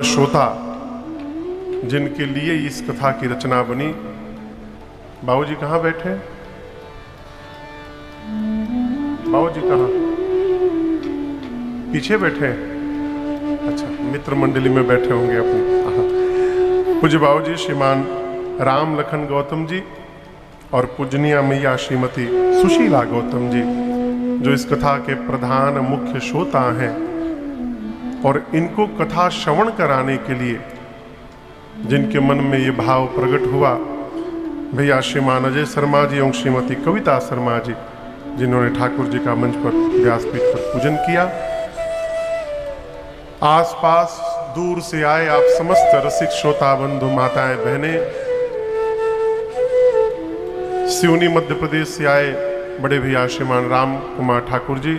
श्रोता जिनके लिए इस कथा की रचना बनी, बाबूजी कहाँ बैठे? बाबूजी कहाँ? पीछे बैठे? अच्छा, मित्र मंडली में बैठे होंगे अपनी। पूज्य बाबूजी श्रीमान राम लखन गौतम जी और पूजनीय मैया श्रीमती सुशीला गौतम जी, जो इस कथा के प्रधान मुख्य श्रोता हैं, और इनको कथा श्रवण कराने के लिए जिनके मन में ये भाव प्रकट हुआ, भैया श्रीमान अजय शर्मा जी एवं श्रीमती कविता शर्मा जी, जिन्होंने ठाकुर जी का मंच पर व्यासपीठ पर पूजन किया। आसपास दूर से आए आप समस्त रसिक श्रोता बंधु माताएं बहनें, सिवनी मध्य प्रदेश से आए बड़े भैया श्रीमान राम कुमार ठाकुर जी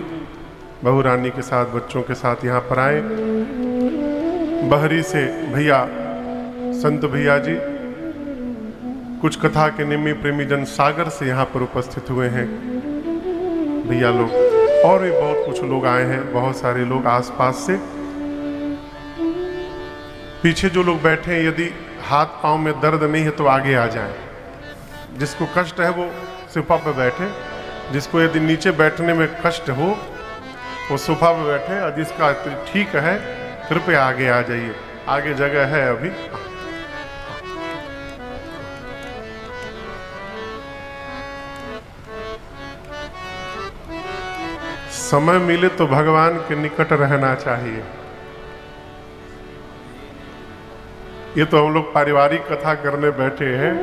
बहू रानी के साथ बच्चों के साथ यहाँ पर आए। बहरी से भैया संत भैया जी, कुछ कथा के निम्मी प्रेमी जन सागर से यहाँ पर उपस्थित हुए हैं भैया लोग, और भी बहुत कुछ लोग आए हैं, बहुत सारे लोग आसपास से। पीछे जो लोग बैठे हैं, यदि हाथ पांव में दर्द नहीं है तो आगे आ जाएं। जिसको कष्ट है वो सोफा पे बैठे, जिसको यदि नीचे बैठने में कष्ट हो वो सोफा पे बैठे, और जिसका ठीक है कृपया आगे आ जाइए, आगे जगह है अभी। समय मिले तो भगवान के निकट रहना चाहिए। ये तो हम लोग पारिवारिक कथा करने बैठे हैं।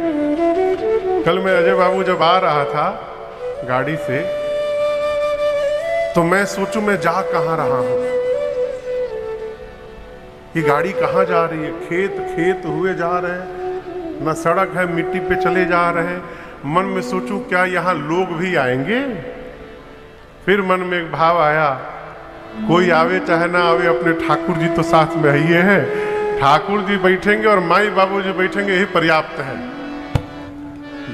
कल मैं अजय बाबू जब आ रहा था गाड़ी से, तो मैं सोचूं मैं जा कहां रहा हूं, ये गाड़ी कहां जा रही है? खेत खेत हुए जा रहे हैं, न सड़क है, मिट्टी पे चले जा रहे हैं। मन में सोचूं क्या यहां लोग भी आएंगे? फिर मन में एक भाव आया, कोई आवे चाहे ना आवे, अपने ठाकुर जी तो साथ में ही है। ठाकुर जी बैठेंगे और माई बाबू जी बैठेंगे, यही पर्याप्त है।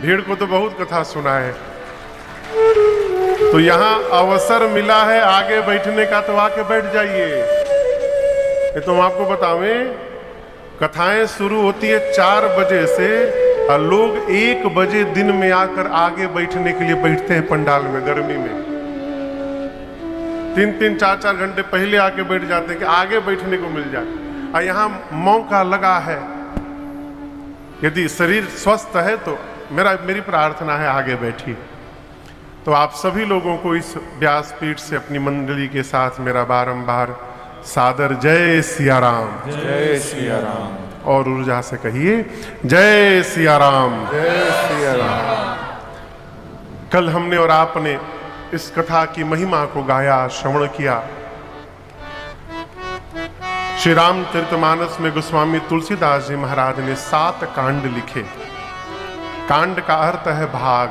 भीड़ को तो बहुत कथा सुना है, तो यहाँ अवसर मिला है आगे बैठने का, तो आके बैठ जाइए। ये तो हम आपको बतावें, कथाएं शुरू होती है 4 बजे से, और लोग 1 बजे दिन में आकर आगे बैठने के लिए बैठते हैं पंडाल में। गर्मी में 3-3, 4-4 घंटे पहले आके बैठ जाते हैं कि आगे बैठने को मिल जाए। और यहाँ मौका लगा है, यदि शरीर स्वस्थ है तो मेरी प्रार्थना है आगे बैठिए। तो आप सभी लोगों को इस व्यासपीठ से अपनी मंडली के साथ मेरा बारंबार सादर जय सिया राम, जय सिया राम। और ऊर्जा से कहिए जय सिया राम, जय सिया राम। कल हमने और आपने इस कथा की महिमा को गाया, श्रवण किया। श्री रामचरितमानस में गोस्वामी तुलसीदास जी महाराज ने 7 कांड लिखे। कांड का अर्थ है भाग।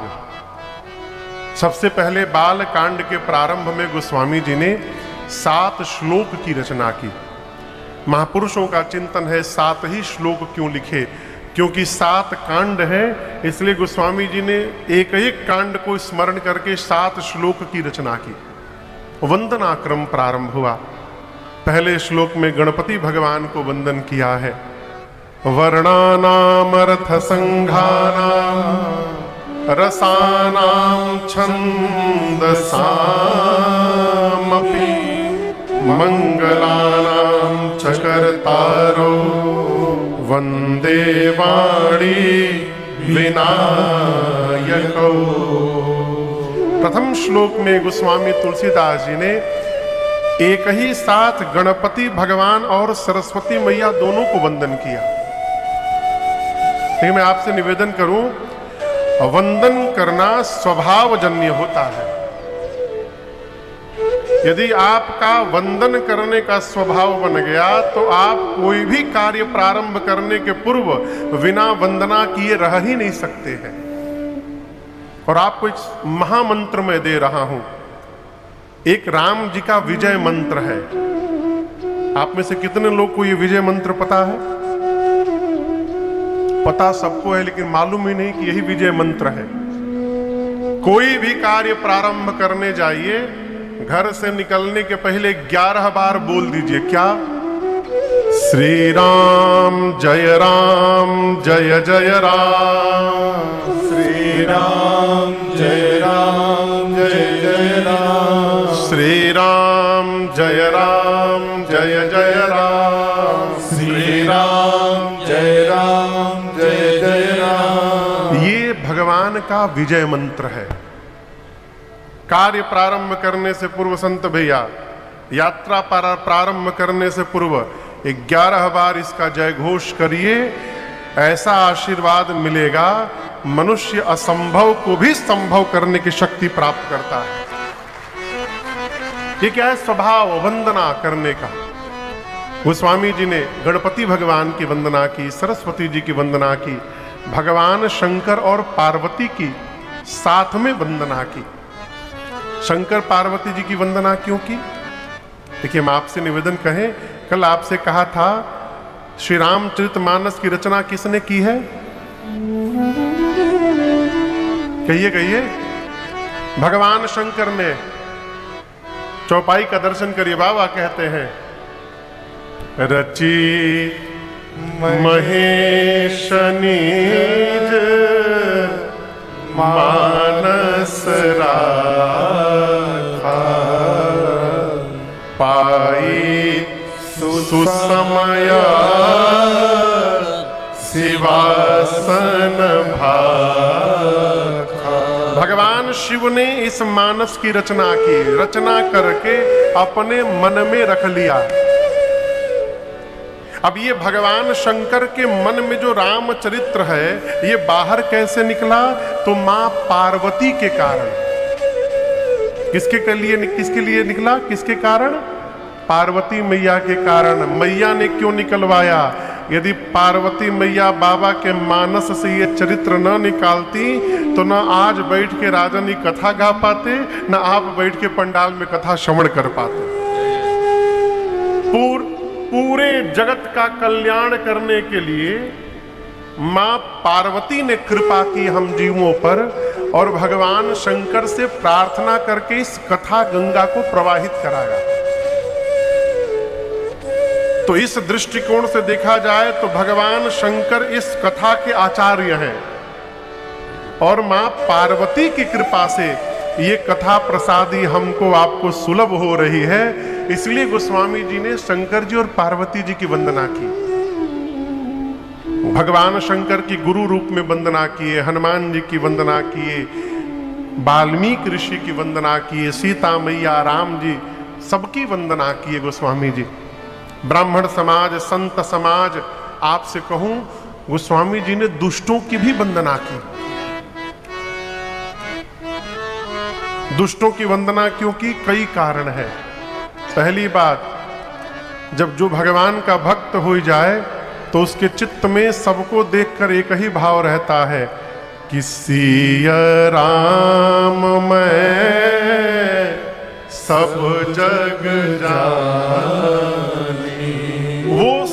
सबसे पहले बाल कांड के प्रारंभ में गोस्वामी जी ने 7 श्लोक की रचना की। महापुरुषों का चिंतन है 7 ही श्लोक क्यों लिखे, क्योंकि 7 कांड है, इसलिए गोस्वामी जी ने एक एक कांड को स्मरण करके 7 श्लोक की रचना की। वंदना क्रम प्रारंभ हुआ। पहले श्लोक में गणपति भगवान को वंदन किया है। वर्णानामर्थ संघानाम रसानाम छंदसामपि मंगलानाम चकर्तारो वंदे वाणी विनायको। प्रथम श्लोक में गोस्वामी तुलसीदास जी ने एक ही साथ गणपति भगवान और सरस्वती मैया दोनों को वंदन किया। लेकिन मैं आपसे निवेदन करूं, वंदन करना स्वभावजन्य होता है। यदि आपका वंदन करने का स्वभाव बन गया तो आप कोई भी कार्य प्रारंभ करने के पूर्व बिना वंदना किए रह ही नहीं सकते हैं। और आपको एक महामंत्र मैं दे रहा हूं, एक राम जी का विजय मंत्र है। आप में से कितने लोग को ये विजय मंत्र पता है? पता सबको है, लेकिन मालूम ही नहीं कि यही विजय मंत्र है। कोई भी कार्य प्रारंभ करने जाइए, घर से निकलने के पहले 11 बार बोल दीजिए क्या? श्री राम जय जय राम। श्री राम जय जय राम। श्री राम जय जय राम। श्री राम जय जय राम। ये भगवान का विजय मंत्र है। कार्य प्रारंभ करने से पूर्व संत भैया, यात्रा प्रारंभ करने से पूर्व 11 बार इसका जय घोष करिए, ऐसा आशीर्वाद मिलेगा, मनुष्य असंभव को भी संभव करने की शक्ति प्राप्त करता है। ये क्या है? स्वभाव वंदना करने का। गोस्वामी जी ने गणपति भगवान की वंदना की, सरस्वती जी की वंदना की, भगवान शंकर और पार्वती की साथ में वंदना की। शंकर पार्वती जी की वंदना क्यों की? देखिए, हम आपसे निवेदन कहें, कल आपसे कहा था श्री रामचरितमानस की रचना किसने की है? कहिए कहिए। भगवान शंकर ने। चौपाई का दर्शन करिए, बाबा कहते हैं, रची महेश निज मानस राखा, पाई सुसमय शिवासन भाखा। भगवान शिव ने इस मानस की रचना की, रचना करके अपने मन में रख लिया। अब ये भगवान शंकर के मन में जो रामचरित्र है, ये बाहर कैसे निकला? तो मां पार्वती के कारण। किसके लिए निकला? किसके कारण? पार्वती मैया के कारण। मैया ने क्यों निकलवाया? यदि पार्वती मैया बाबा के मानस से ये चरित्र न निकालती तो न आज बैठ के राजनी कथा गा पाते, न आप बैठ के पंडाल में कथा श्रवण कर पाते। पूरे जगत का कल्याण करने के लिए मां पार्वती ने कृपा की हम जीवों पर, और भगवान शंकर से प्रार्थना करके इस कथा गंगा को प्रवाहित कराया। तो इस दृष्टिकोण से देखा जाए तो भगवान शंकर इस कथा के आचार्य हैं, और मां पार्वती की कृपा से ये कथा प्रसादी हमको आपको सुलभ हो रही है। इसलिए गोस्वामी जी ने शंकर जी और पार्वती जी की वंदना की। भगवान शंकर की गुरु रूप में वंदना किए, हनुमान जी की वंदना किए, वाल्मीकि ऋषि की वंदना किए, सीता मैया, राम जी, सबकी वंदना किए गोस्वामी जी। ब्राह्मण समाज, संत समाज, आपसे कहूं, गोस्वामी जी ने दुष्टों की भी वंदना की। दुष्टों की वंदना क्यों की? कई कारण है। पहली बात, जब जो भगवान का भक्त हो जाए तो उसके चित्त में सबको देखकर एक ही भाव रहता है कि सिया राम मैं सब जग जानी। वो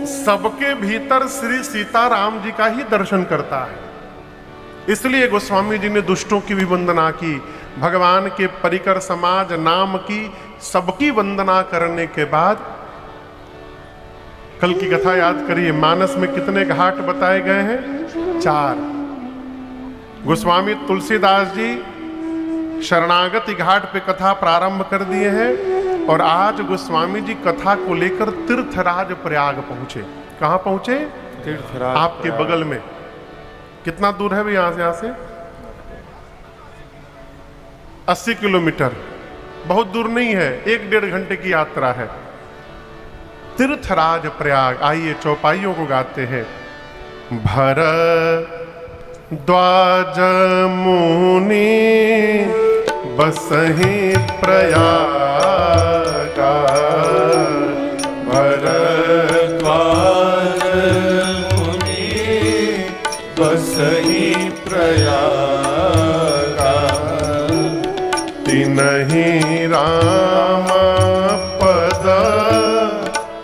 सबके भीतर श्री सीताराम जी का ही दर्शन करता है। इसलिए गोस्वामी जी ने दुष्टों की भी वंदना की। भगवान के परिकर समाज नाम की सबकी वंदना करने के बाद, कल की कथा याद करिए, मानस में कितने घाट बताए गए हैं? 4। गोस्वामी तुलसीदास जी शरणागति घाट पे कथा प्रारंभ कर दिए हैं, और आज गोस्वामी जी कथा को लेकर तीर्थराज प्रयाग पहुंचे। कहां पहुंचे? तीर्थराज आपके बगल में। कितना दूर है भाई यहां से? 80 किलोमीटर। बहुत दूर नहीं है, 1-1.5 घंटे की यात्रा है। तीर्थराज प्रयाग। आइए चौपाइयों को गाते हैं। भरद्वाज मुनि बसहि प्रयागा, भरद्वाज मुनि बसहि प्रयागा, तिनहि राम पद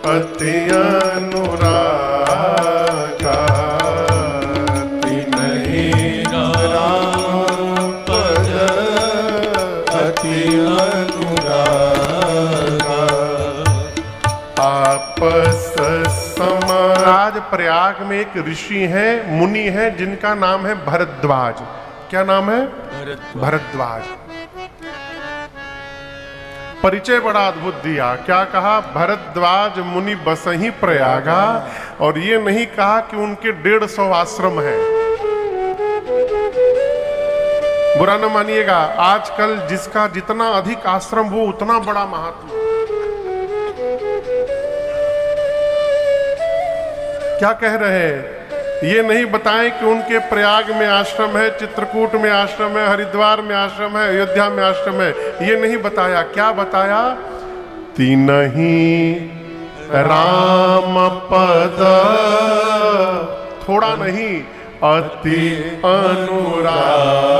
अति अनुरागा, तिनहि राम पद अति अनुरागा। प्रयाग में एक ऋषि हैं, मुनि हैं, जिनका नाम है भरद्वाज। क्या नाम है? भरद्वाज। परिचय बड़ा अद्भुत दिया। क्या कहा? भरद्वाज मुनि बसहि प्रयागा। और ये नहीं कहा कि उनके 150 आश्रम हैं। बुरा न मानिएगा, आजकल जिसका जितना अधिक आश्रम वो उतना बड़ा महात्मा। क्या कह रहे हैं? ये नहीं बताएं कि उनके प्रयाग में आश्रम है, चित्रकूट में आश्रम है, हरिद्वार में आश्रम है, अयोध्या में आश्रम है। ये नहीं बताया। क्या बताया? तीनही राम पद, थोड़ा नहीं, अति अनुराग।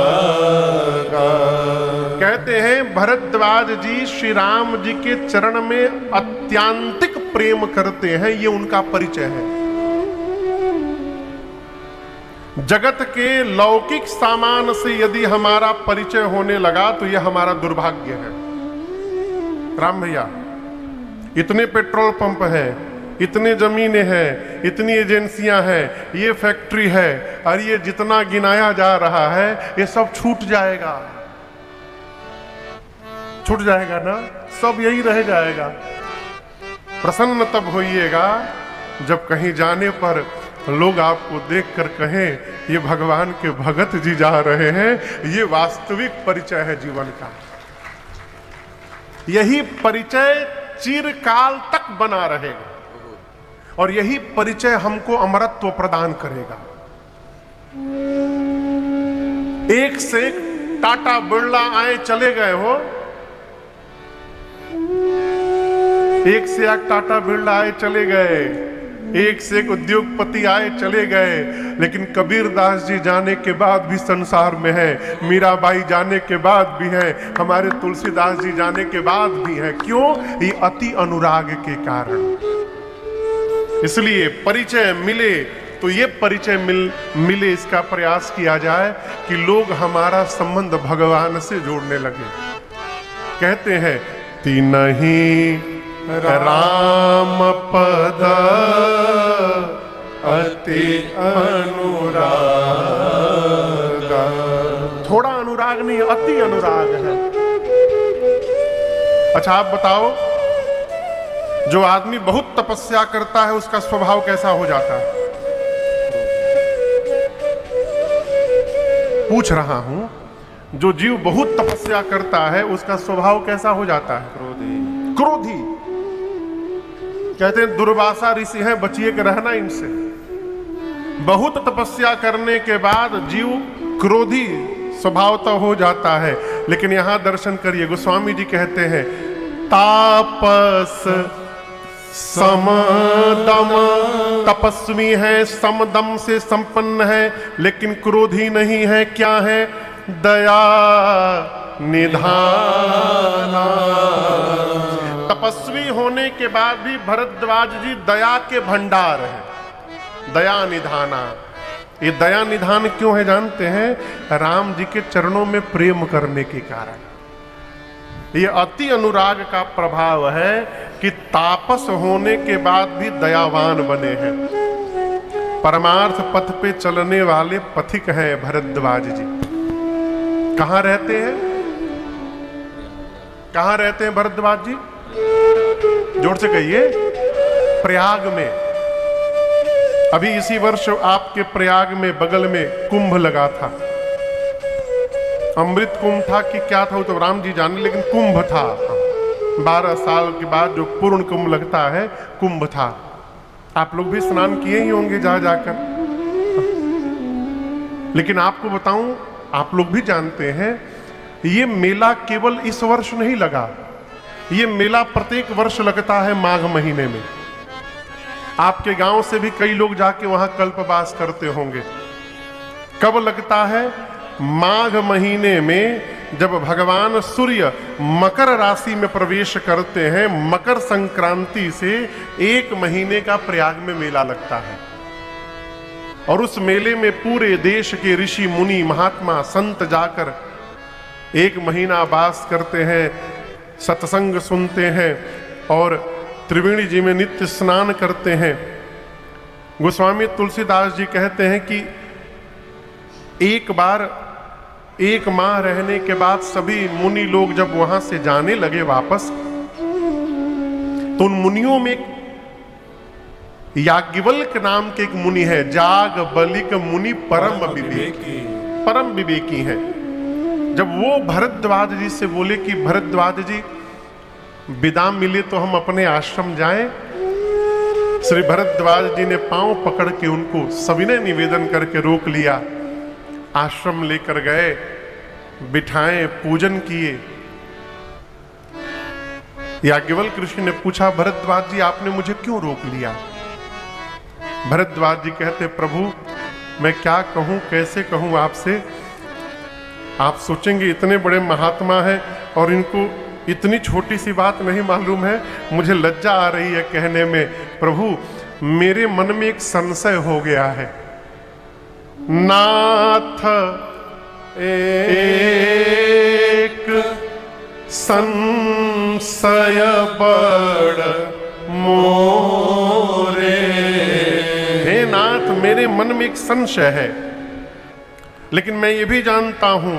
कहते हैं भरद्वाज जी श्री राम जी के चरण में अत्यांतिक प्रेम करते हैं। ये उनका परिचय है। जगत के लौकिक सामान से यदि हमारा परिचय होने लगा तो यह हमारा दुर्भाग्य है। राम भैया, इतने पेट्रोल पंप है, इतने जमीनें हैं, इतनी एजेंसियां हैं, ये फैक्ट्री है, और ये जितना गिनाया जा रहा है ये सब छूट जाएगा। छूट जाएगा ना, सब यही रह जाएगा। प्रसन्न तब होइएगा जब कहीं जाने पर लोग आपको देखकर कहें ये भगवान के भगत जी जा रहे हैं। ये वास्तविक परिचय है जीवन का। यही परिचय चिरकाल तक बना रहेगा और यही परिचय हमको अमरत्व प्रदान करेगा। एक से एक टाटा बिरला आए चले गए हो, एक से एक टाटा बिरला आए चले गए, एक से एक उद्योगपति आए चले गए, लेकिन कबीरदास जी जाने के बाद भी संसार में है, मीराबाई जाने के बाद भी है, हमारे तुलसीदास जी जाने के बाद भी है। क्यों? ये अति अनुराग के कारण। इसलिए परिचय मिले तो ये परिचय मिले इसका प्रयास किया जाए कि लोग हमारा संबंध भगवान से जोड़ने लगे। कहते हैं तीनही राम पद अति अनुराग। थोड़ा अनुराग नहीं, अति अनुराग है। अच्छा आप बताओ, जो आदमी बहुत तपस्या करता है उसका स्वभाव कैसा हो जाता है? पूछ रहा हूं, जो जीव बहुत तपस्या करता है उसका स्वभाव कैसा हो जाता है? क्रोधी। कहते हैं दुर्वासा ऋषि हैं, बचिए के रहना इनसे। बहुत तपस्या करने के बाद जीव क्रोधी स्वभाव तो हो जाता है, लेकिन यहां दर्शन करिए, गोस्वामी जी कहते हैं तापस समदम, तपस्वी है, समदम से संपन्न है, लेकिन क्रोधी नहीं है। क्या है? दया निधाना। तपस्वी होने के बाद भी भरद्वाज जी दया के भंडार हैं। दया निधाना। ये दया निधान क्यों है जानते हैं? राम जी के चरणों में प्रेम करने के कारण। ये अति अनुराग का प्रभाव है कि तापस होने के बाद भी दयावान बने हैं। परमार्थ पथ पे चलने वाले पथिक हैं भरद्वाज जी। कहां रहते हैं? कहां रहते हैं भरद्वाज जी? जोर से कहिए। प्रयाग में। अभी इसी वर्ष आपके प्रयाग में बगल में कुंभ लगा था। अमृत कुंभ था कि क्या था वो तो राम जी जाने, लेकिन कुंभ था। 12 साल के बाद जो पूर्ण कुंभ लगता है, कुंभ था। आप लोग भी स्नान किए ही होंगे जा जाकर। लेकिन आपको बताऊं, आप लोग भी जानते हैं ये मेला केवल इस वर्ष नहीं लगा। ये मेला प्रत्येक वर्ष लगता है माघ महीने में। आपके गांव से भी कई लोग जाके वहां कल्पवास करते होंगे। कब लगता है? माघ महीने में, जब भगवान सूर्य मकर राशि में प्रवेश करते हैं। मकर संक्रांति से 1 महीने का प्रयाग में मेला लगता है और उस मेले में पूरे देश के ऋषि मुनि महात्मा संत जाकर 1 महीना वास करते हैं, सत्संग सुनते हैं और त्रिवेणी जी में नित्य स्नान करते हैं। गोस्वामी तुलसीदास जी कहते हैं कि एक बार एक माह रहने के बाद सभी मुनि लोग जब वहां से जाने लगे वापस, तो उन मुनियों में याज्ञवल्क नाम के एक मुनि है, जाग बलिक मुनि परम विवेकी, परम विवेकी हैं। जब वो भरद्वाज जी से बोले कि भरद्वाज जी विदा मिले तो हम अपने आश्रम जाएं, श्री भरद्वाज जी ने पांव पकड़ के उनको सविनय निवेदन करके रोक लिया, आश्रम लेकर गए, बिठाए, पूजन किए। याज्ञवल्क्य ऋषि ने पूछा, भरद्वाज जी आपने मुझे क्यों रोक लिया? भरद्वाज जी कहते, प्रभु मैं क्या कहूं, कैसे कहूं आपसे? आप सोचेंगे इतने बड़े महात्मा हैं और इनको इतनी छोटी सी बात नहीं मालूम है, मुझे लज्जा आ रही है कहने में। प्रभु मेरे मन में एक संशय हो गया है। नाथ एक संशय बड़ मोरे, हे नाथ मेरे मन में एक संशय है, लेकिन मैं ये भी जानता हूं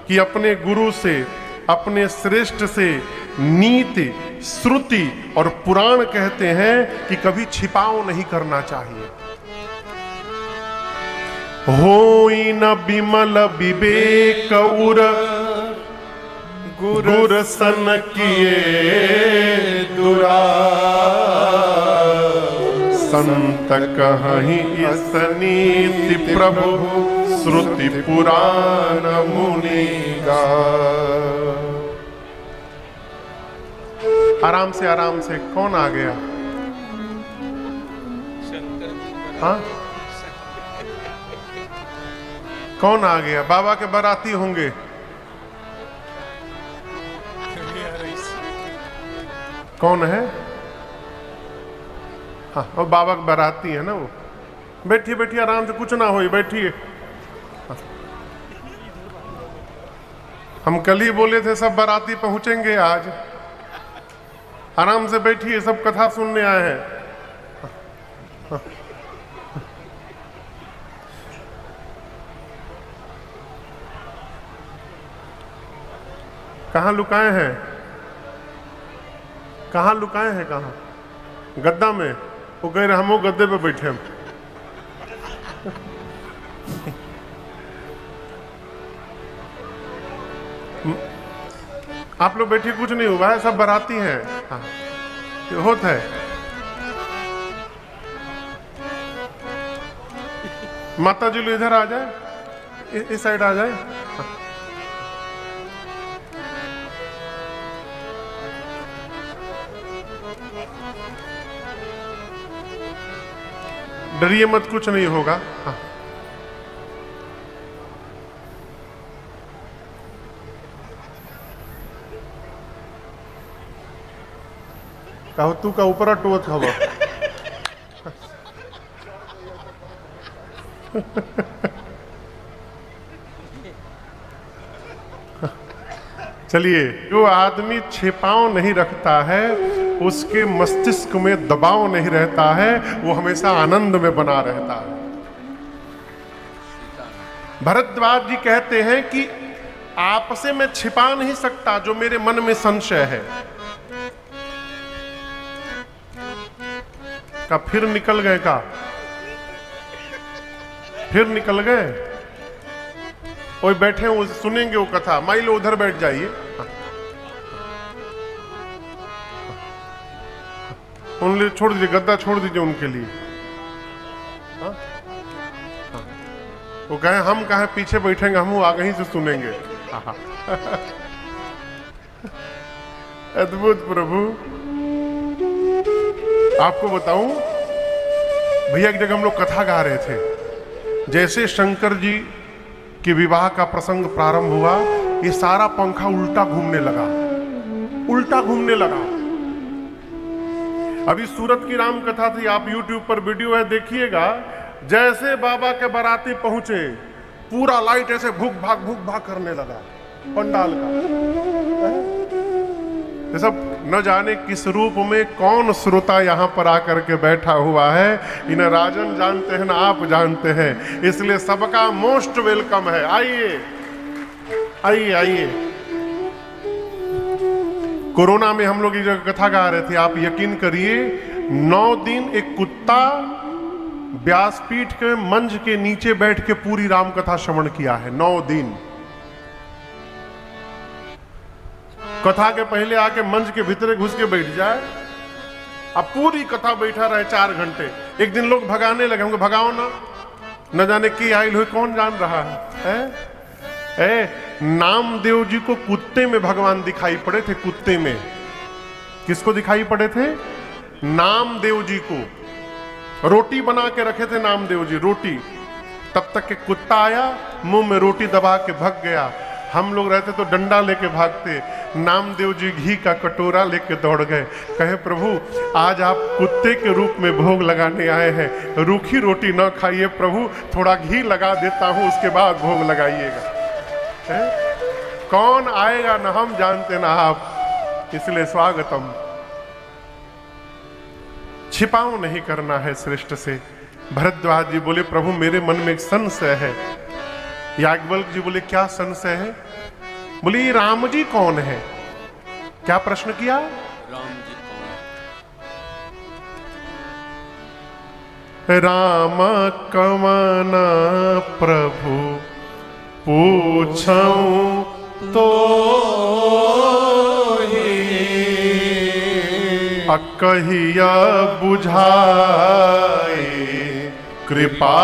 कि अपने गुरु से, अपने श्रेष्ठ से नीति, श्रुति और पुराण कहते हैं कि कभी छिपाव नहीं करना चाहिए। होई न बिमल विवेक उर गुर सन किए दुरा, संत कहीं इस नीति प्रभु श्रुति पुराण मुनि गा। आराम से कौन आ गया? हाँ, कौन आ गया? बाबा के बाराती होंगे। कौन है? हाँ, वो बाबा के बाराती है ना वो। बैठिए बैठिए, आराम से, कुछ ना हो, बैठिए। हम कल ही बोले थे सब बाराती पहुंचेंगे आज। आराम से बैठिए, सब कथा सुनने आए हैं। कहाँ लुकाए हैं? कहाँ लुकाए हैं? कहाँ? गद्दा में? वो कह रहे हम वो गद्दे पे बैठे हम। आप लोग बैठिए, कुछ नहीं हुआ है, सब बाराती हैं। हाँ, ये होता है। माता जी लोग इधर आ जाए, इस साइड आ जाए। हाँ। डरिए मत, कुछ नहीं होगा। हाँ। कहो तू का ऊपर टोत हवा। चलिए, जो आदमी छिपाव नहीं रखता है, उसके मस्तिष्क में दबाव नहीं रहता है, वो हमेशा आनंद में बना रहता है। भरद्वाज जी कहते हैं कि आपसे मैं छिपा नहीं सकता जो मेरे मन में संशय है। का फिर निकल गए? का फिर निकल गए? कोई बैठे वो सुनेंगे वो कथा। माई लो उधर बैठ जाइए। उनके छोड़ दीजिए, गद्दा छोड़ दीजिए उनके लिए। हाँ? हाँ। वो कहे हम कहे पीछे बैठेंगे, हम आगे ही से सुनेंगे। अद्भुत प्रभु। आपको बताऊं भैया, एक जगह हम लोग कथा गा रहे थे। जैसे शंकर जी के विवाह का प्रसंग प्रारंभ हुआ, ये सारा पंखा उल्टा घूमने लगा, उल्टा घूमने लगा। अभी सूरत की राम कथा थी, आप YouTube पर वीडियो है, देखिएगा। जैसे बाबा के बाराती पहुंचे, पूरा लाइट ऐसे भूख भाग करने लगा पंडाल का। ये सब न जाने किस रूप में कौन श्रोता यहाँ पर आकर के बैठा हुआ है, इन राजन जानते हैं ना आप जानते हैं, इसलिए सबका मोस्ट वेलकम है। आइए आइए आइए। कोरोना में हम लोग एक जगह कथा गा रहे थे, आप यकीन करिए 9 दिन एक कुत्ता व्यासपीठ के मंच के नीचे बैठ के पूरी राम कथा श्रवण किया है। 9 दिन कथा के पहले आके मंच के भीतर घुस के बैठ जाए, अब पूरी कथा बैठा रहे 4 घंटे। एक दिन लोग भगाने लगे, हमको भगाओ ना, न जाने की आयल हुई कौन जान रहा है? नामदेव जी को कुत्ते में भगवान दिखाई पड़े थे। कुत्ते में किसको दिखाई पड़े थे? नामदेव जी को। रोटी बना के रखे थे नामदेव जी, रोटी। तब तक के कुत्ता आया, मुंह में रोटी दबा के भाग गया। हम लोग रहते तो डंडा लेके भागते, नामदेव जी घी का कटोरा लेके दौड़ गए। कहे प्रभु आज आप कुत्ते के रूप में भोग लगाने आए हैं, रूखी रोटी ना खाइए प्रभु, थोड़ा घी लगा देता हूं, उसके बाद भोग लगाइएगा। कौन आएगा ना हम जानते ना आप, इसलिए स्वागतम। छिपाओ नहीं करना है श्रेष्ठ से। भरद्वाज जी बोले प्रभु मेरे मन में एक संशय है। याज्ञवल्क्य जी बोले क्या संशय है? बोले ये राम जी कौन है? क्या प्रश्न किया? राम जी कौन? राम कवन प्रभु पूछऊं तो कहिया बुझाए कृपा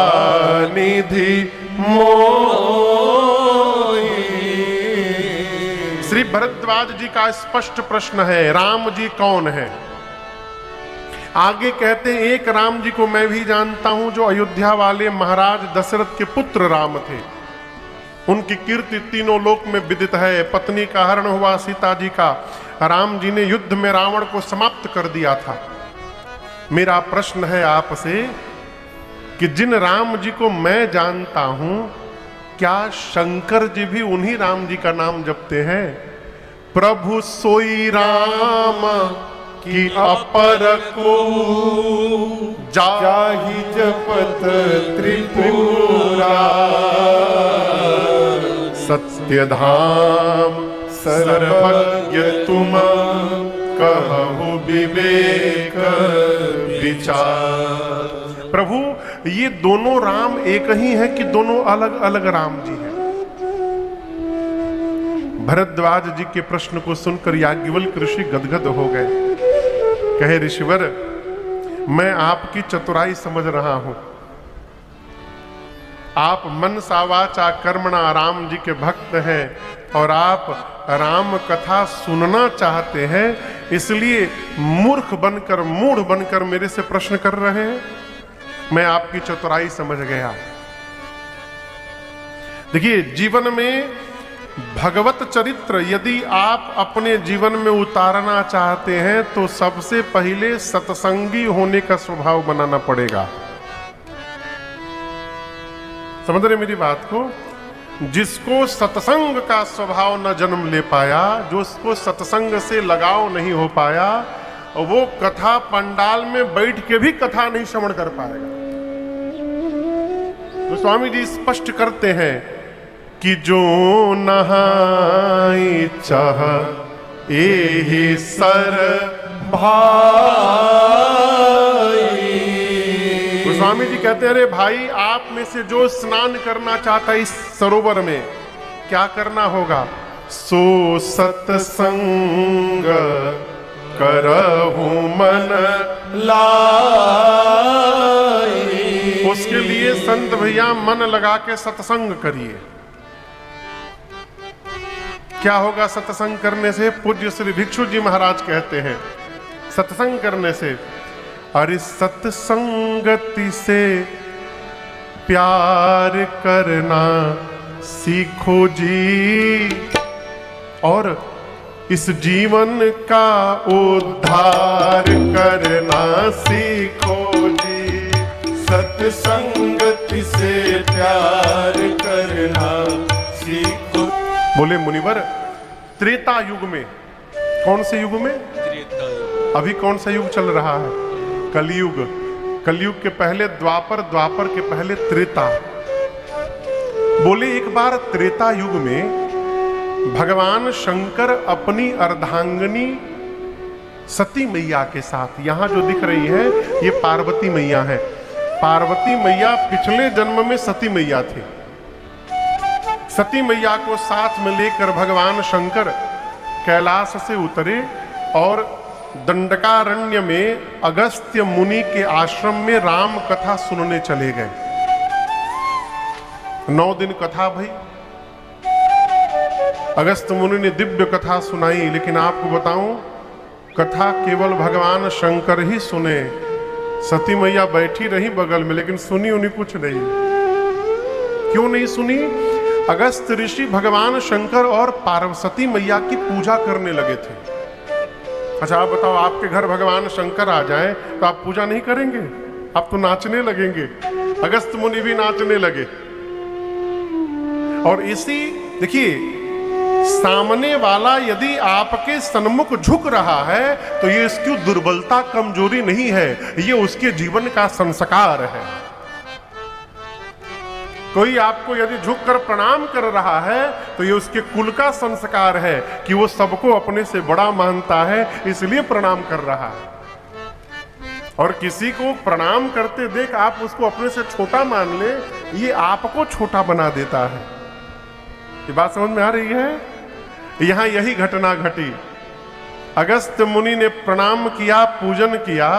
निधि श्री भरद्वाज जी का स्पष्ट प्रश्न है, राम जी कौन है? आगे कहते हैं एक राम जी को मैं भी जानता हूं जो अयोध्या वाले महाराज दशरथ के पुत्र राम थे। उनकी कीर्ति तीनों लोक में विदित है। पत्नी का हरण हुआ सीता जी का, राम जी ने युद्ध में रावण को समाप्त कर दिया था। मेरा प्रश्न है आपसे कि जिन राम जी को मैं जानता हूं, क्या शंकर जी भी उन्हीं राम जी का नाम जपते हैं? प्रभु सोई राम की अपर को जाहि जपत त्रिपुरा, सत्य धाम सर्वज्ञ तुम कहु विवेक विचार। प्रभु ये दोनों राम एक ही है कि दोनों अलग अलग राम जी हैं? भरद्वाज जी के प्रश्न को सुनकर याज्ञवल्क्य ऋषि गदगद हो गए। कहे ऋषिवर मैं आपकी चतुराई समझ रहा हूं। आप मनसा वाचा कर्मणा राम जी के भक्त हैं और आप राम कथा सुनना चाहते हैं, इसलिए मूर्ख बनकर मूढ़ बनकर मेरे से प्रश्न कर रहे हैं। मैं आपकी चतुराई समझ गया। देखिए जीवन में भगवत चरित्र यदि आप अपने जीवन में उतारना चाहते हैं तो सबसे पहले सत्संगी होने का स्वभाव बनाना पड़ेगा। समझ रहे मेरी बात को? जिसको सत्संग का स्वभाव न जन्म ले पाया, जो उसको सत्संग से लगाव नहीं हो पाया, वो कथा पंडाल में बैठ के भी कथा नहीं श्रवण कर पाएगा। तो स्वामी जी स्पष्ट करते हैं कि जो नहाई चाह एहि सर भाई। तो स्वामी जी कहते हैं अरे भाई आप में से जो स्नान करना चाहता है इस सरोवर में, क्या करना होगा? सो सत्संग करहु मन लाई। उसके लिए संत भैया मन लगा के सत्संग करिए। क्या होगा सत्संग करने से? पूज्य श्री भिक्षु जी महाराज कहते हैं सत्संग करने से, अरे सत्संगति से प्यार करना सीखो जी, और इस जीवन का उद्धार करना सीखो जी। सत्संगति से प्यार करना सीखो। बोले मुनिवर त्रेता युग में, कौन से युग में? अभी कौन सा युग चल रहा है? कलयुग। कलयुग के पहले द्वापर, द्वापर के पहले त्रेता। बोले एक बार त्रेता युग में भगवान शंकर अपनी अर्धांगिनी सती मैया के साथ, यहां जो दिख रही है ये पार्वती मैया है। पार्वती मैया पिछले जन्म में सती मैया थी। सती मैया को साथ में लेकर भगवान शंकर कैलाश से उतरे और दंडकारण्य में अगस्त्य मुनि के आश्रम में राम कथा सुनने चले गए। 9 दिन कथा भई। अगस्त्य मुनि ने दिव्य कथा सुनाई, लेकिन आपको बताऊं कथा केवल भगवान शंकर ही सुने। सती मैया बैठी रही बगल में, लेकिन सुनी उन्हीं कुछ नहीं। क्यों नहीं सुनी? अगस्त ऋषि भगवान शंकर और पार्वती मैया की पूजा करने लगे थे। अच्छा आप बताओ, आपके घर भगवान शंकर आ जाएं तो आप पूजा नहीं करेंगे? आप तो नाचने लगेंगे। अगस्त मुनि भी नाचने लगे। और इसी देखिए, सामने वाला यदि आपके सन्मुख झुक रहा है तो ये इसकी दुर्बलता, कमजोरी नहीं है, ये उसके जीवन का संस्कार है। कोई आपको यदि झुककर प्रणाम कर रहा है तो ये उसके कुल का संस्कार है कि वो सबको अपने से बड़ा मानता है, इसलिए प्रणाम कर रहा है। और किसी को प्रणाम करते देख आप उसको अपने से छोटा मान ले, ये आपको छोटा बना देता है। ये बात समझ में आ रही है? यहां यही घटना घटी। अगस्त्य मुनि ने प्रणाम किया, पूजन किया,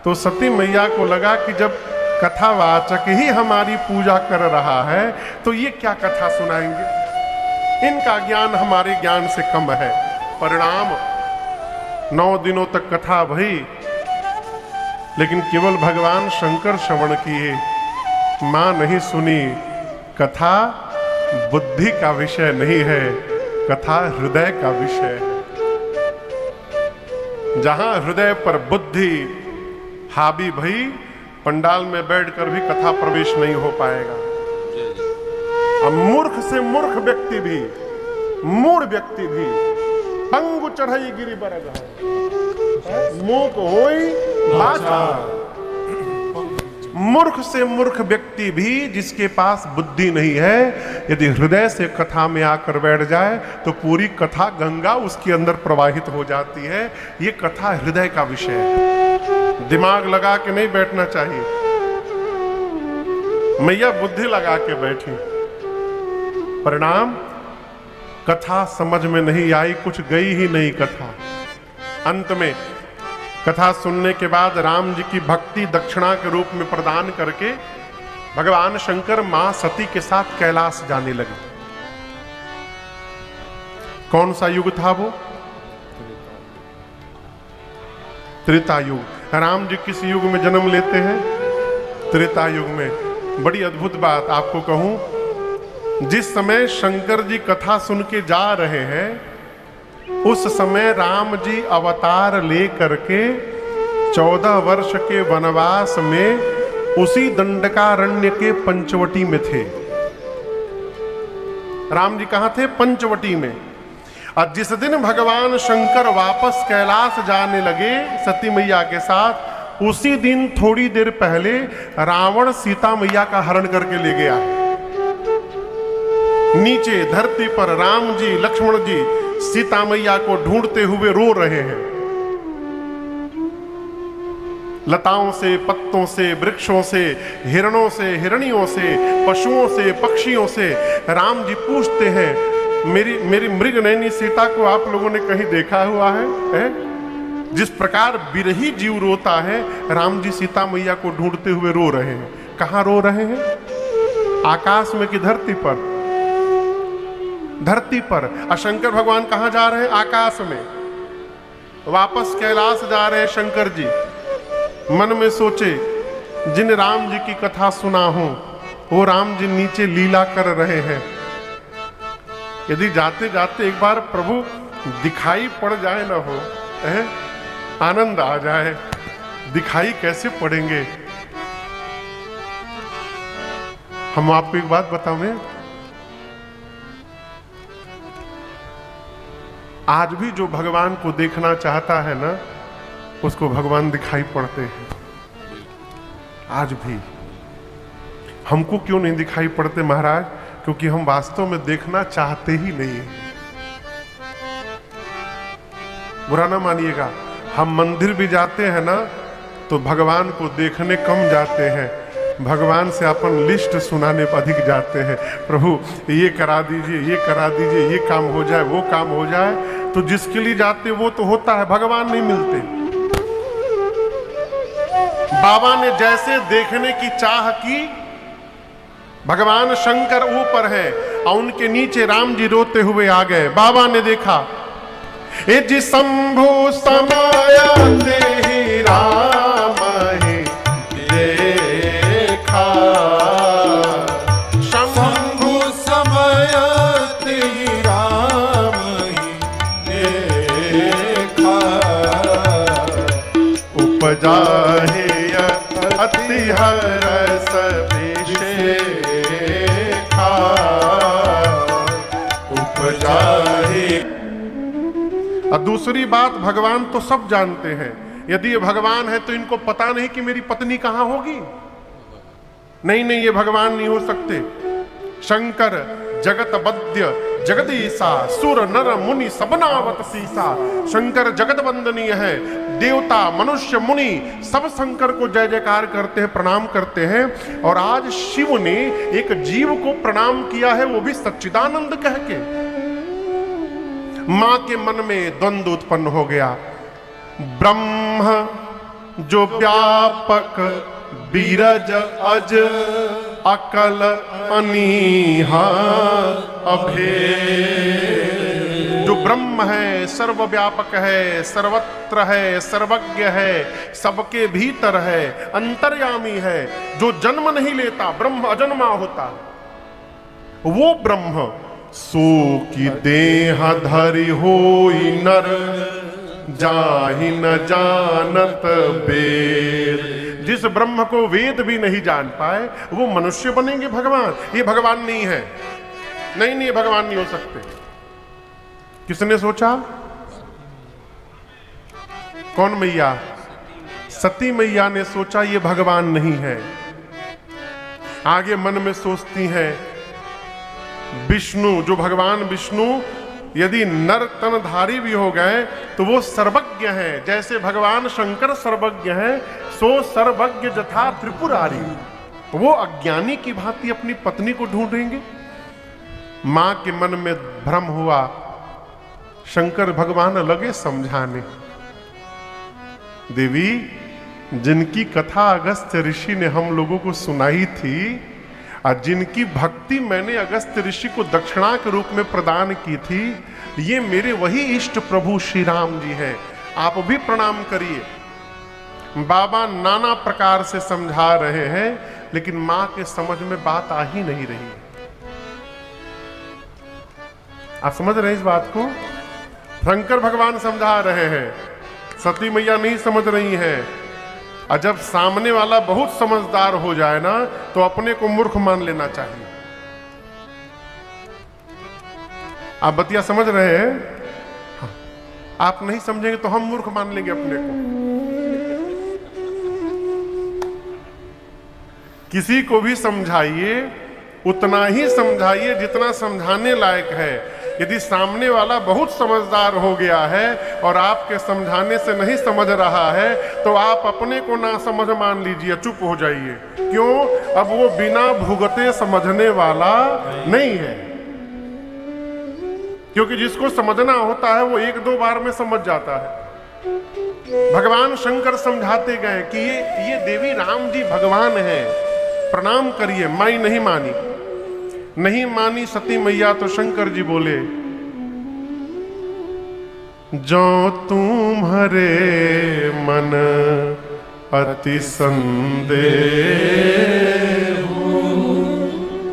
तो सती मैया को लगा कि जब कथावाचक ही हमारी पूजा कर रहा है तो ये क्या कथा सुनाएंगे, इनका ज्ञान हमारे ज्ञान से कम है। परिणाम 9 दिनों तक कथा भई, लेकिन केवल भगवान शंकर श्रवण किए, मां नहीं सुनी। कथा बुद्धि का विषय नहीं है, कथा हृदय का विषय है। जहां हृदय पर बुद्धि हावी भई, पंडाल में बैठकर भी कथा प्रवेश नहीं हो पाएगा। अब मूर्ख से मूर्ख व्यक्ति भी, मूढ़ व्यक्ति भी पंगु चढ़ई गिरी बरग मूक होई भाषा। मूर्ख से मूर्ख व्यक्ति भी जिसके पास बुद्धि नहीं है, यदि हृदय से कथा में आकर बैठ जाए तो पूरी कथा गंगा उसके अंदर प्रवाहित हो जाती है। ये कथा हृदय का विषय है, दिमाग लगा के नहीं बैठना चाहिए। मैया बुद्धि लगा के बैठी, परिणाम कथा समझ में नहीं आई, कुछ गई ही नहीं कथा। अंत में कथा सुनने के बाद राम जी की भक्ति दक्षिणा के रूप में प्रदान करके भगवान शंकर मां सती के साथ कैलाश जाने लगे। कौन सा युग था वो? त्रेता युग। राम जी किस युग में जन्म लेते हैं? त्रेता युग में। बड़ी अद्भुत बात आपको कहूं, जिस समय शंकर जी कथा सुन के जा रहे हैं उस समय राम जी अवतार ले करके 14 वर्ष के वनवास में उसी दंडकारण्य के पंचवटी में थे। राम जी कहां थे? पंचवटी में। और जिस दिन भगवान शंकर वापस कैलाश जाने लगे सती मैया के साथ, उसी दिन थोड़ी देर पहले रावण सीता मैया का हरण करके ले गया। नीचे धरती पर राम जी, लक्ष्मण जी सीता मैया को ढूंढते हुए रो रहे हैं। लताओं से, पत्तों से, वृक्षों से, हिरणों से, हिरणियों से, पशुओं से, पक्षियों से राम जी पूछते हैं, मेरी मृग नैनी सीता को आप लोगों ने कहीं देखा हुआ है? जिस प्रकार बिरही जीव रोता है, राम जी सीता मैया को ढूंढते हुए रो रहे हैं। कहां रो रहे हैं? आकाश में कि धरती पर? धरती पर। और शंकर भगवान कहां जा रहे हैं? आकाश में। वापस कैलाश जा रहे हैं शंकर जी। मन में सोचे, जिन राम जी की कथा सुना हूं वो राम जी नीचे लीला कर रहे हैं। यदि जाते जाते एक बार प्रभु दिखाई पड़ जाए ना हो, आनंद आ जाए। दिखाई कैसे पड़ेंगे? हम आपको एक बात बताएं, आज भी जो भगवान को देखना चाहता है ना, उसको भगवान दिखाई पड़ते हैं। आज भी हमको क्यों नहीं दिखाई पड़ते महाराज? क्योंकि हम वास्तव में देखना चाहते ही नहीं है। बुरा ना मानिएगा, हम मंदिर भी जाते हैं ना तो भगवान को देखने कम जाते हैं, भगवान से अपन लिस्ट सुनाने पर अधिक जाते हैं। प्रभु ये करा दीजिए, ये करा दीजिए, ये काम हो जाए, वो काम हो जाए। तो जिसके लिए जाते वो तो होता है, भगवान नहीं मिलते। बाबा ने जैसे देखने की चाह की, भगवान शंकर ऊपर है और उनके नीचे राम जी रोते हुए आ गए। बाबा ने देखा, ए जी शंभु समायाते ही राम ही देखा, शंभु समायाते ही राम ही देखा, उपजा है अति हरस विशेखा, उपजा है। और दूसरी बात, भगवान तो सब जानते हैं। यदि ये भगवान है तो इनको पता नहीं कि मेरी पत्नी कहां होगी? नहीं नहीं, ये भगवान नहीं हो सकते। शंकर जगत बद्य जगदीसा, सुर नर मुनि सबनावत सीसा। शंकर जगत वंदनीय है, देवता मनुष्य मुनि सब शंकर को जय जयकार करते हैं, प्रणाम करते हैं। और आज शिव ने एक जीव को प्रणाम किया है, वो भी सच्चिदानंद कह के। मां के मन में द्वंद्व उत्पन्न हो गया। ब्रह्म जो व्यापक बीरज अज अकल अनीहा अभेद। जो ब्रह्म है, सर्वव्यापक है, सर्वत्र है, सर्वज्ञ है, सबके भीतर है, अंतर्यामी है, जो जन्म नहीं लेता, ब्रह्म अजन्मा होता, वो ब्रह्म सो की देह धरि होई नर, जाहि न जानत वेद। जिस ब्रह्म को वेद भी नहीं जान पाए वो मनुष्य बनेंगे भगवान? ये भगवान नहीं है। नहीं नहीं, ये भगवान नहीं हो सकते। किसने सोचा? कौन मैया? सती मैया ने सोचा ये भगवान नहीं है। आगे मन में सोचती हैं विष्णु, जो भगवान विष्णु यदि नर तनधारी भी हो गए तो वो सर्वज्ञ हैं। जैसे भगवान शंकर सर्वज्ञ हैं, सो सर्वज्ञ जथा त्रिपुरारी। वो अज्ञानी की भांति अपनी पत्नी को ढूंढेंगे। मां के मन में भ्रम हुआ, शंकर भगवान लगे समझाने। देवी, जिनकी कथा अगस्त्य ऋषि ने हम लोगों को सुनाई थी और जिनकी भक्ति मैंने अगस्त्य ऋषि को दक्षिणा के रूप में प्रदान की थी, ये मेरे वही इष्ट प्रभु श्री राम जी हैं। आप भी प्रणाम करिए। बाबा नाना प्रकार से समझा रहे हैं, लेकिन मां के समझ में बात आ ही नहीं रही। आप समझ रहे हैं इस बात को? शंकर भगवान समझा रहे हैं, सती मैया नहीं समझ रही हैं। और जब सामने वाला बहुत समझदार हो जाए ना तो अपने को मूर्ख मान लेना चाहिए। आप बतिया समझ रहे हैं? हाँ। आप नहीं समझेंगे तो हम मूर्ख मान लेंगे अपने को। किसी को भी समझाइए, उतना ही समझाइए जितना समझाने लायक है। यदि सामने वाला बहुत समझदार हो गया है और आपके समझाने से नहीं समझ रहा है तो आप अपने को ना समझ मान लीजिए, चुप हो जाइए। क्यों? अब वो बिना भुगते समझने वाला नहीं है। क्योंकि जिसको समझना होता है वो एक दो बार में समझ जाता है। भगवान शंकर समझाते गए कि ये देवी राम जी भगवान है, प्रणाम करिए। माई नहीं मानी, नहीं मानी सती मैया तो शंकर जी बोले, जो तुम्हारे मन अति संदेह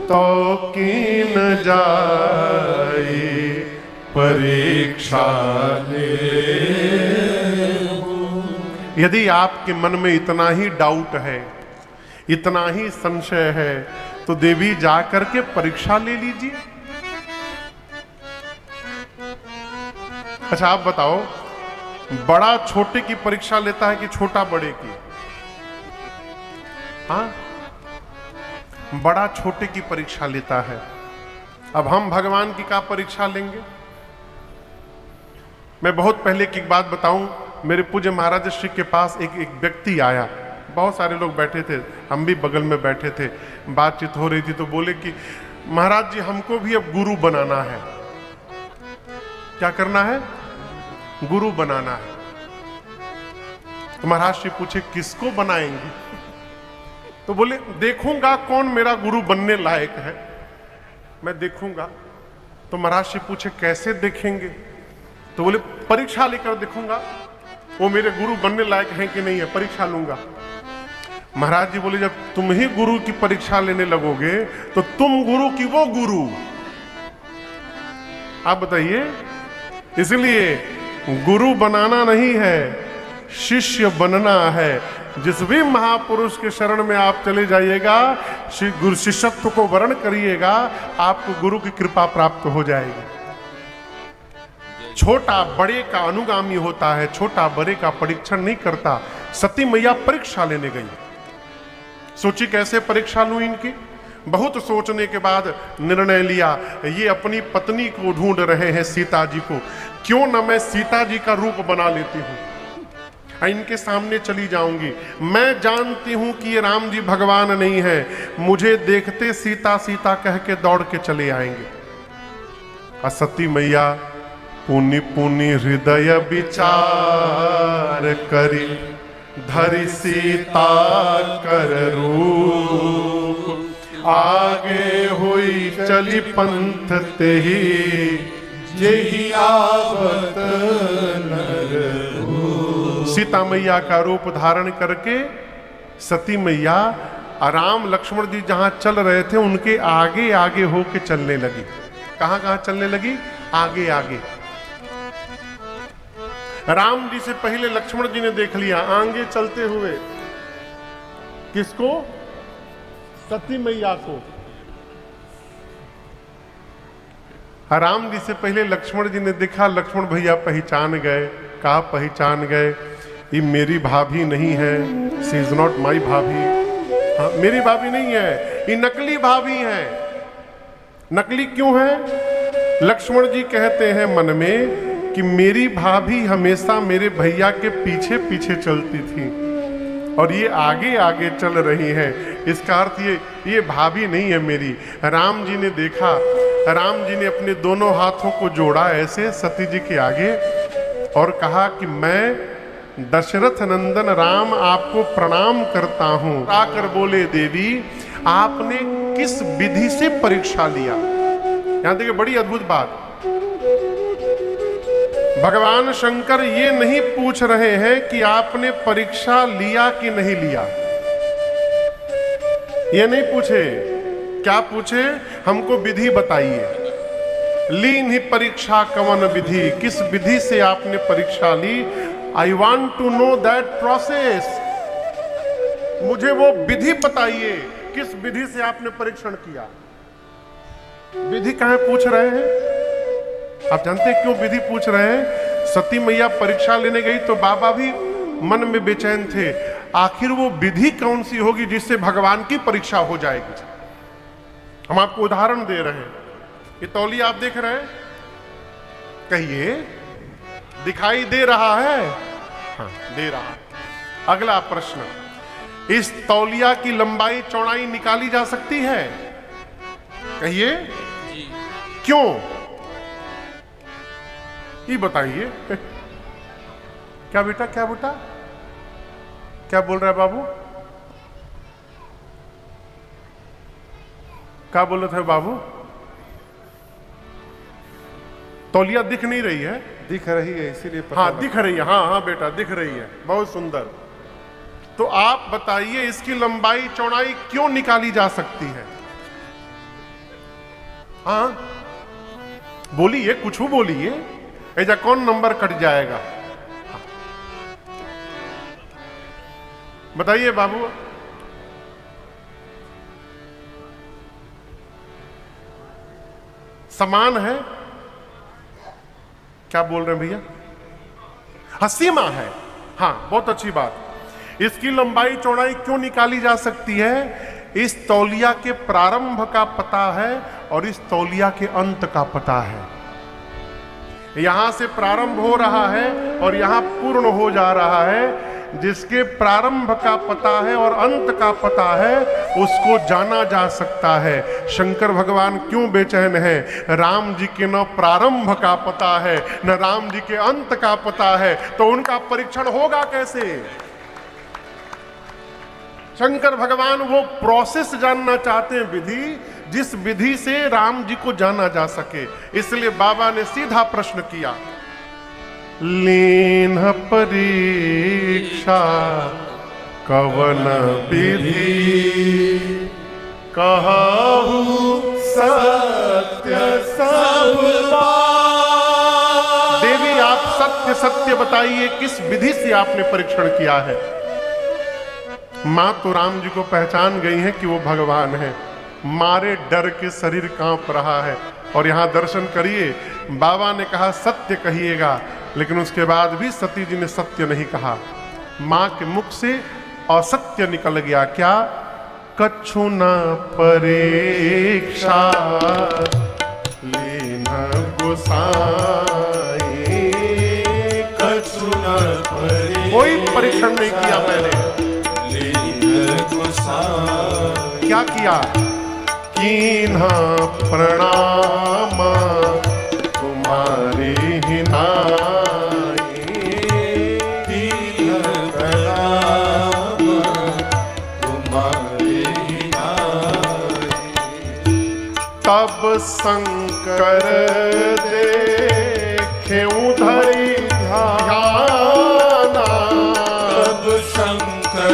तो कीन जाई परीक्षा ले। यदि आपके मन में इतना ही डाउट है, इतना ही संशय है, तो देवी जाकर के परीक्षा ले लीजिए। अच्छा आप बताओ, बड़ा छोटे की परीक्षा लेता है कि छोटा बड़े की? हाँ, बड़ा छोटे की परीक्षा लेता है। अब हम भगवान की क्या परीक्षा लेंगे? मैं बहुत पहले की एक बात बताऊं, मेरे पूज्य महाराज श्री के पास एक व्यक्ति आया, बहुत सारे लोग बैठे थे, हम भी बगल में बैठे थे, बातचीत हो रही थी, तो बोले कि महाराज जी हमको भी अब गुरु बनाना है। क्या करना है? गुरु बनाना है। तो महाराज जी पूछे किसको बनाएंगे? तो बोले देखूंगा कौन मेरा गुरु बनने लायक है, मैं देखूंगा। तो महाराज जी पूछे कैसे देखेंगे? तो बोले परीक्षा लेकर देखूंगा वो मेरे गुरु बनने लायक हैं कि नहीं है, परीक्षा लूंगा। महाराज जी बोले जब तुम ही गुरु की परीक्षा लेने लगोगे तो तुम गुरु की वो गुरु, आप बताइए। इसलिए गुरु बनाना नहीं है, शिष्य बनना है। जिस भी महापुरुष के शरण में आप चले जाइएगा, गुरु शिष्यत्व को वर्ण करिएगा, आपको गुरु की कृपा प्राप्त हो जाएगी। छोटा बड़े का अनुगामी होता है, छोटा बड़े का परीक्षण नहीं करता। सती मैया परीक्षा लेने गई, सोची कैसे परीक्षा लूं इनकी। बहुत सोचने के बाद निर्णय लिया, ये अपनी पत्नी को ढूंढ रहे हैं, सीता जी को, क्यों ना मैं सीता जी का रूप बना लेती हूं, इनके सामने चली जाऊंगी। मैं जानती हूं कि ये राम जी भगवान नहीं है, मुझे देखते सीता सीता कह के दौड़ के चले आएंगे। सती मैया पुनि पुनि हृदय विचार करी, धरि सीता कर रूप, आगे हुई चली पंथ तेहि, जेहि आवत नर। सीता मैया का रूप धारण करके सती मैया राम लक्ष्मण जी जहां चल रहे थे उनके आगे आगे होके चलने लगी। कहां कहां चलने लगी? आगे आगे। राम जी से पहले लक्ष्मण जी ने देख लिया आगे चलते हुए, किसको? सती मैया को। राम जी से पहले लक्ष्मण जी ने देखा, लक्ष्मण भैया पहचान गए। कहा पहचान गए? ये मेरी भाभी नहीं है, शी इज नॉट माई भाभी। हाँ, मेरी भाभी नहीं है, ये नकली भाभी है। नकली क्यों है? लक्ष्मण जी कहते हैं मन में कि मेरी भाभी हमेशा मेरे भैया के पीछे पीछे चलती थी और ये आगे आगे चल रही है, इसका अर्थ ये भाभी नहीं है मेरी। राम जी ने देखा, राम जी ने अपने दोनों हाथों को जोड़ा ऐसे सती जी के आगे और कहा कि मैं दशरथ नंदन राम आपको प्रणाम करता हूं। आकर बोले देवी आपने किस विधि से परीक्षा लिया? यहां देखिए बड़ी अद्भुत बात, भगवान शंकर ये नहीं पूछ रहे हैं कि आपने परीक्षा लिया कि नहीं लिया, ये नहीं पूछे। क्या पूछे? हमको विधि बताइए। लीन ही परीक्षा कवन विधि, किस विधि से आपने परीक्षा ली? I want to know that process, मुझे वो विधि बताइए, किस विधि से आपने परीक्षण किया। विधि कहां पूछ रहे हैं? आप जानते हैं क्यों विधि पूछ रहे हैं? सती मैया परीक्षा लेने गई तो बाबा भी मन में बेचैन थे, आखिर वो विधि कौन सी होगी जिससे भगवान की परीक्षा हो जाएगी। हम आपको उदाहरण दे रहे हैं। ये तौलिया आप देख रहे हैं, कहिए दिखाई दे रहा है? हाँ, दे रहा है। अगला प्रश्न, इस तौलिया की लंबाई चौड़ाई निकाली जा सकती है? कहिए क्यों? ये बताइए। क्या बेटा, क्या बेटा, क्या बोल रहा है बाबू? क्या बोल रहे थे बाबू? तौलिया दिख नहीं रही है? दिख रही है इसीलिए। हाँ दिख रही है, हाँ हाँ बेटा दिख रही है, बहुत सुंदर। तो आप बताइए इसकी लंबाई चौड़ाई क्यों निकाली जा सकती है? हाँ बोलिए, कुछ बोलिए, ऐसा कौन नंबर कट जाएगा? बताइए बाबू। समान है? क्या बोल रहे हैं भैया? सीमा है। हाँ, बहुत अच्छी बात। इसकी लंबाई चौड़ाई क्यों निकाली जा सकती है? इस तौलिया के प्रारंभ का पता है और इस तौलिया के अंत का पता है। यहां से प्रारंभ हो रहा है और यहां पूर्ण हो जा रहा है। जिसके प्रारंभ का पता है और अंत का पता है उसको जाना जा सकता है। शंकर भगवान क्यों बेचैन है? राम जी के न प्रारंभ का पता है न राम जी के अंत का पता है, तो उनका परीक्षण होगा कैसे? शंकर भगवान वो प्रोसेस जानना चाहते हैं, विधि, जिस विधि से राम जी को जाना जा सके। इसलिए बाबा ने सीधा प्रश्न किया, लीन परीक्षा कवन विधि, कहु सत्य सब बात। देवी, आप सत्य सत्य बताइए, किस विधि से आपने परीक्षण किया है? मां तो राम जी को पहचान गई है कि वो भगवान है, मारे डर के शरीर कांप रहा है। और यहां दर्शन करिए, बाबा ने कहा सत्य कहिएगा, लेकिन उसके बाद भी सती जी ने सत्य नहीं कहा। मां के मुख से असत्य निकल गया। क्या? कछु न परीक्षा लीन गोसाई, कछु न परीक्षा, कोई परीक्षण नहीं किया मैंने, लीन गोसाई। क्या किया? कीन्हा प्रणाम तुम्हारी ही नाई, कीन्हा प्रणाम तुम्हारी ही नाई। तब शंकर देखे उधरी ध्याना, तब शंकर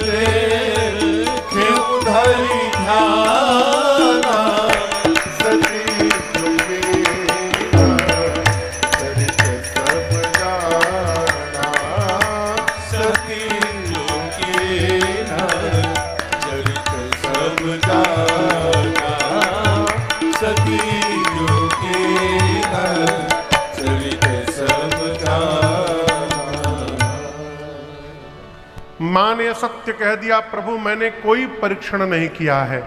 देखे उधरी ध्याना, सती चरित सब जाना, सती चरित सब जाना, सती चरित सब जाना। मां ने सत्य कह दिया, प्रभु मैंने कोई परीक्षण नहीं किया है।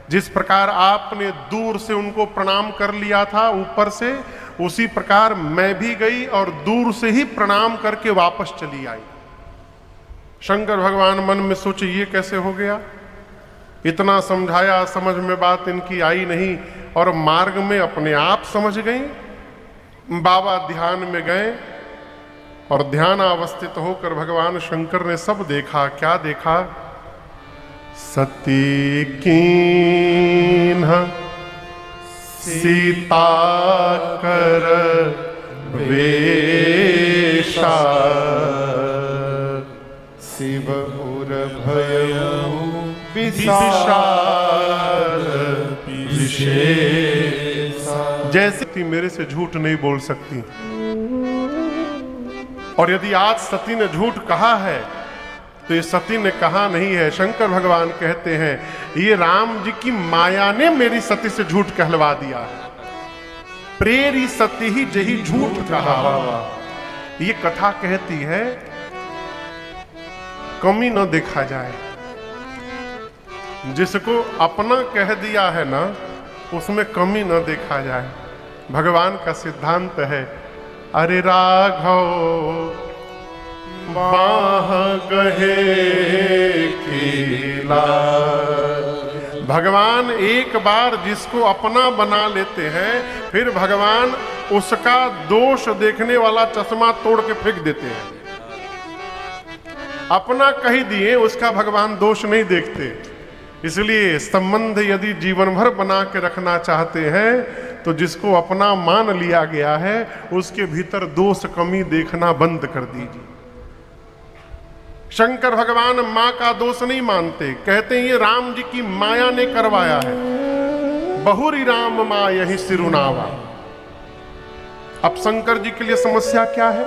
जिस प्रकार आपने दूर से उनको प्रणाम कर लिया था ऊपर से, उसी प्रकार मैं भी गई और दूर से ही प्रणाम करके वापस चली आई। शंकर भगवान मन में सोचे ये कैसे हो गया? इतना समझाया, समझ में बात इनकी आई नहीं और मार्ग में अपने आप समझ गई। बाबा ध्यान में गए और ध्यान अवस्थित होकर भगवान शंकर ने सब देखा। क्या देखा? सती कीन्हा सीता कर वेशा, शिव उर भयउ विशाल विशेषा। जैसे मेरे से झूठ नहीं बोल सकती, और यदि आज सती ने झूठ कहा है तो ये सती ने कहा नहीं है। शंकर भगवान कहते हैं ये राम जी की माया ने मेरी सती से झूठ कहलवा दिया है। प्रेरी सती ही जही झूठ कहा। ये कथा कहती है कमी न देखा जाए। जिसको अपना कह दिया है ना, उसमें कमी न देखा जाए। भगवान का सिद्धांत है, अरे राघव बाह गहे खिला। भगवान एक बार जिसको अपना बना लेते हैं, फिर भगवान उसका दोष देखने वाला चश्मा तोड़ के फेंक देते हैं। अपना कही दिए, उसका भगवान दोष नहीं देखते। इसलिए संबंध यदि जीवन भर बना के रखना चाहते हैं तो जिसको अपना मान लिया गया है उसके भीतर दोष कमी देखना बंद कर दीजिए। शंकर भगवान मां का दोष नहीं मानते, कहते हैं ये राम जी की माया ने करवाया है। बहुरी राम मां यही सिरुनावा। अब शंकर जी के लिए समस्या क्या है?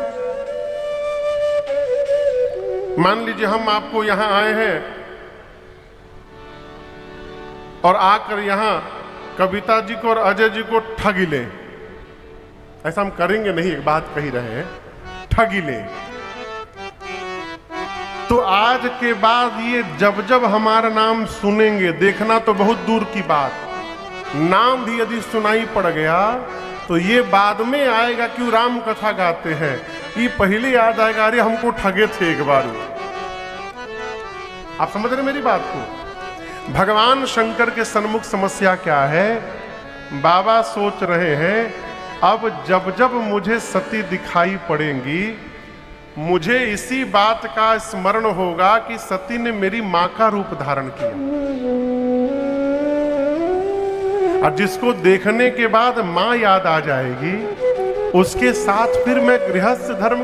मान लीजिए हम आपको यहां आए हैं और आकर यहां कविता जी को और अजय जी को ठग लें। ऐसा हम करेंगे नहीं, एक बात कही रहे हैं, ठगी ले। तो आज के बाद ये जब जब हमारा नाम सुनेंगे, देखना तो बहुत दूर की बात, नाम भी यदि सुनाई पड़ गया तो ये बाद में आएगा क्यों राम कथा गाते हैं, ये पहले याद आएगा अरे हमको ठगे थे एक बार। आप समझ रहे मेरी बात को? भगवान शंकर के सन्मुख समस्या क्या है? बाबा सोच रहे हैं अब जब जब मुझे सती दिखाई पड़ेंगी, मुझे इसी बात का स्मरण होगा कि सती ने मेरी मां का रूप धारण किया, और जिसको देखने के बाद मां याद आ जाएगी, उसके साथ फिर मैं गृहस्थ धर्म